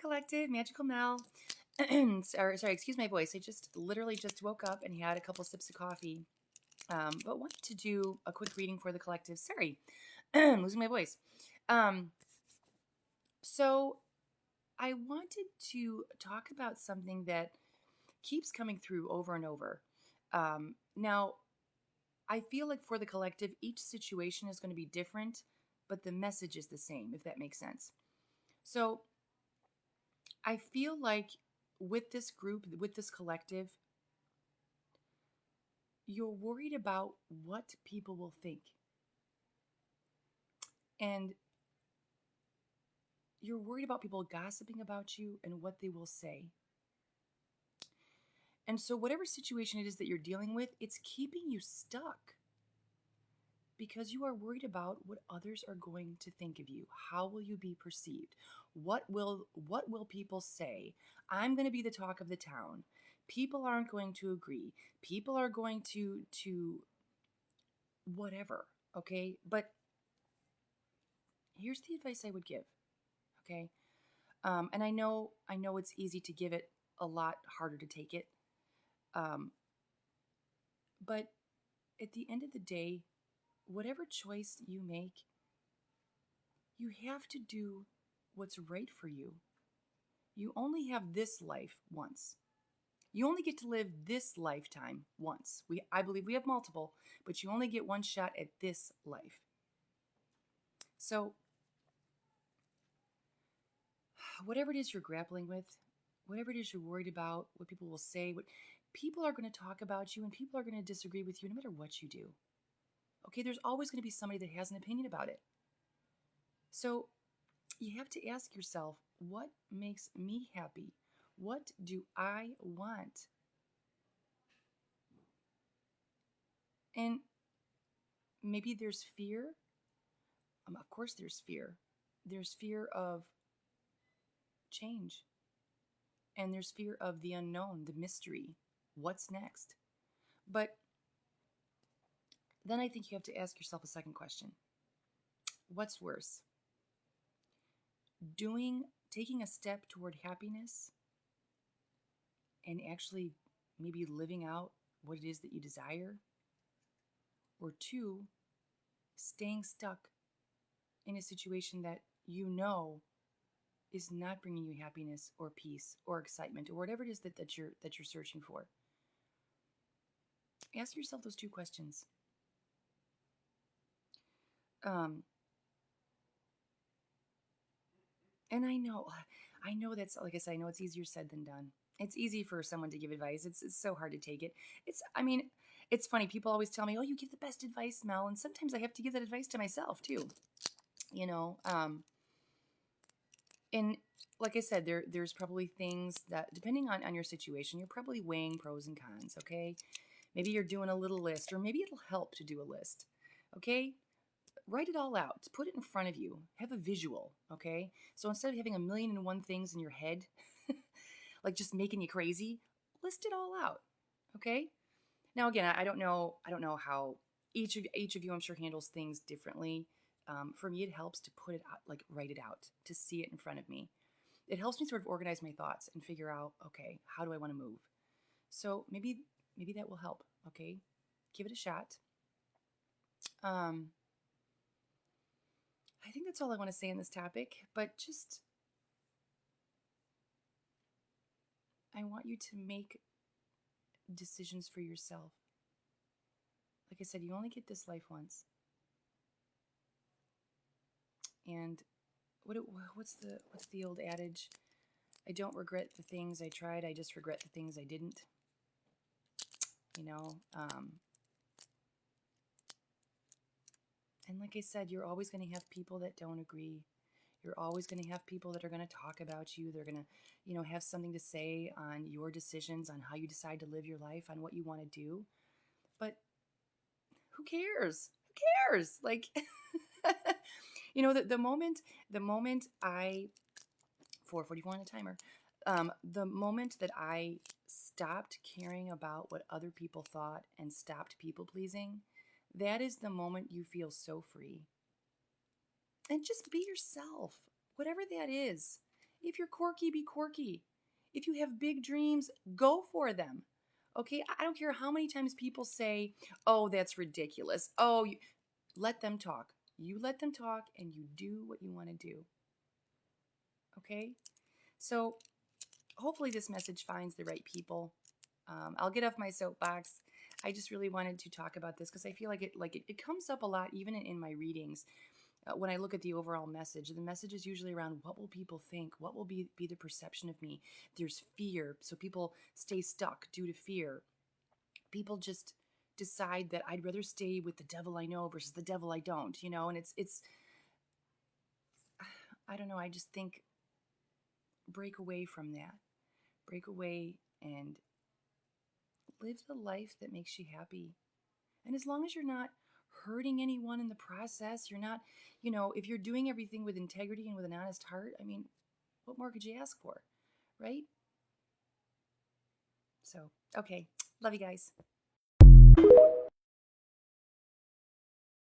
Collective, Magical Mel. Sorry, excuse my voice. I just literally just woke up and had a couple sips of coffee. But wanted to do a quick reading for the collective. Sorry, losing my voice. Um, so I wanted to talk about something that keeps coming through over and over. Now, I feel like for the collective, each situation is going to be different, but the message is the same, if that makes sense. So I feel like with this group, with this collective, you're worried about what people will think. And you're worried about people gossiping about you and what they will say. And so, whatever situation it is that you're dealing with, it's keeping you stuck because you are worried about what others are going to think of you. How will you be perceived? What will people say? I'm going to be the talk of the town. People aren't going to agree. People are going to whatever, okay? But here's the advice I would give, okay? And I know it's easy to give it, a lot harder to take it. Um, but at the end of the day, whatever choice you make, you have to do what's right for you. You only have this life once. You only get to live this lifetime once. I believe we have multiple, but you only get one shot at this life. So, whatever it is you're grappling with, whatever it is you're worried about, what people will say, what people are going to talk about you and people are going to disagree with you no matter what you do. Okay, there's always going to be somebody that has an opinion about it. So, you have to ask yourself, what makes me happy? What do I want? And maybe there's fear. Of course, there's fear. There's fear of change. And there's fear of the unknown, the mystery. What's next? But then I think you have to ask yourself a second question. What's worse? Taking a step toward happiness and actually maybe living out what it is that you desire? Or two, staying stuck in a situation that you know is not bringing you happiness or peace or excitement or whatever it is that you're searching for. Ask yourself those two questions. Um, and I know that's, like I said, I know it's easier said than done. It's easy for someone to give advice. It's so hard to take it. I mean, it's funny. People always tell me, "Oh, you give the best advice, Mel," and sometimes I have to give that advice to myself too. You know, and like I said, there's probably things that, depending on your situation, you're probably weighing pros and cons. Okay, maybe you're doing a little list, or maybe it'll help to do a list. Okay, write it all out. Put it in front of you. Have a visual, okay? So instead of having a million and one things in your head, like just making you crazy, list it all out, okay? Now again, I don't know how each of you, I'm sure, handles things differently. For me, it helps to put it out, like write it out, to see it in front of me. It helps me sort of organize my thoughts and figure out, okay, how do I want to move? So maybe that will help, okay? Give it a shot. Um, I think that's all I want to say on this topic, but just I want you to make decisions for yourself. Like I said, you only get this life once. And what's the old adage? I don't regret the things I tried, I just regret the things I didn't. You know, and like I said, you're always going to have people that don't agree. You're always going to have people that are going to talk about you. They're going to, have something to say on your decisions, on how you decide to live your life, on what you want to do. But who cares? Who cares? Like, the moment I 4:44 on a timer. The moment that I stopped caring about what other people thought and stopped people pleasing, that is the moment you feel so free. And just be yourself, whatever that is. If you're quirky, be quirky. If you have big dreams, go for them. Okay? I don't care how many times people say, oh, that's ridiculous. Oh, let them talk. You let them talk and you do what you want to do. Okay? So hopefully this message finds the right people. I'll get off my soapbox. I just really wanted to talk about this because I feel like it comes up a lot even in my readings. When I look at the overall message, the message is usually around what will people think? What will be the perception of me? There's fear. So people stay stuck due to fear. People just decide that I'd rather stay with the devil I know versus the devil I don't, and it's I don't know, I just think break away from that. Break away and live the life that makes you happy. And as long as you're not hurting anyone in the process, you're not, if you're doing everything with integrity and with an honest heart, I mean, what more could you ask for? Right? So, okay. Love you guys.